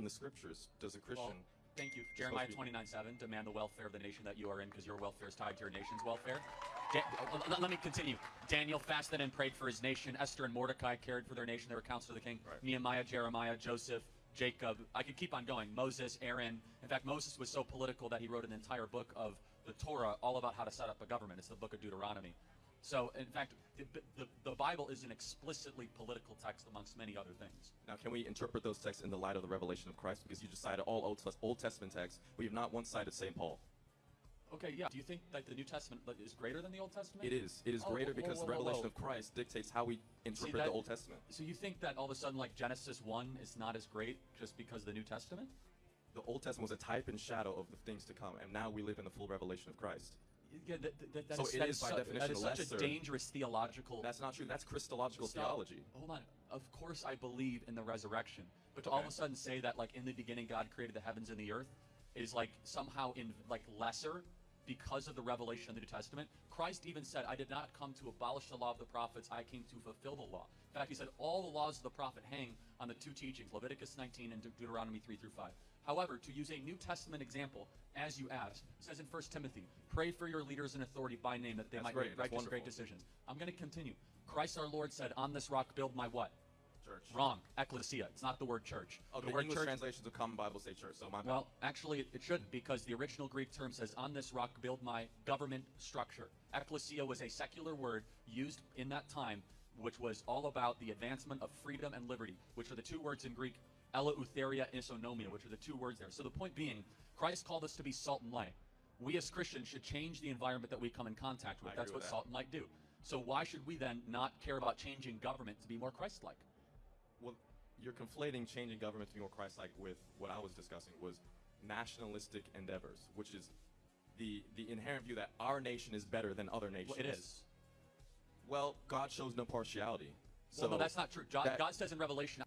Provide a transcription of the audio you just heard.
in the scriptures does a Christian... Well, thank you. Jeremiah 29:7, demand the welfare of the nation that you are in, because your welfare is tied to your nation's welfare. Let me continue. Daniel fasted and prayed for his nation. Esther and Mordecai cared for their nation. They were counsel of the king. Right. Nehemiah, Jeremiah, Joseph, Jacob. I could keep on going. Moses, Aaron. In fact, Moses was so political that he wrote an entire book of the Torah all about how to set up a government. It's the book of Deuteronomy. So, in fact, the Bible is an explicitly political text amongst many other things. Now, can we interpret those texts in the light of the revelation of Christ? Because you just cited all Old Testament texts, but you've not once cited St. Paul. Okay, yeah. Do you think that the New Testament is greater than the Old Testament? It is. It is greater because the revelation of Christ dictates how we interpret the Old Testament. So you think that all of a sudden, like Genesis 1 is not as great just because of the New Testament? The Old Testament was a type and shadow of the things to come, and now we live in the full revelation of Christ. Yeah, So it is by definition such lesser. a dangerous theological... That's not true. That's Christological theology. Hold on. Of course I believe in the resurrection. But to all of a sudden say that, like, in the beginning God created the heavens and the earth is, like, somehow lesser because of the revelation of the New Testament. Christ even said, I did not come to abolish the law of the prophets. I came to fulfill the law. In fact, he said all the laws of the prophet hang on the two teachings, Leviticus 19 and Deuteronomy 3 through 5. However, to use a New Testament example, as you asked, it says in 1 Timothy, pray for your leaders in authority by name that they might make righteous great decisions. I'm going to continue. Christ our Lord said, on this rock build my what? Church. Wrong. Ecclesia. It's not the word church. Oh, the the word English church, translations of Common Bible say church, so my bad. well, actually, it shouldn't, because the original Greek term says, on this rock build my government structure. Ecclesia was a secular word used in that time, which was all about the advancement of freedom and liberty, which are the two words in Greek, eleutheria and isonomia, which are the two words there. So the point being, Christ called us to be salt and light. We as Christians should change the environment that we come in contact with. That's what salt and light do. So why should we then not care about changing government to be more Christ-like? Well, you're conflating changing government to be more Christ-like with what I was discussing was nationalistic endeavors, which is the inherent view that our nation is better than other nations. Well, it is. Well, God shows no partiality. Well, no, that's not true. God says in Revelation,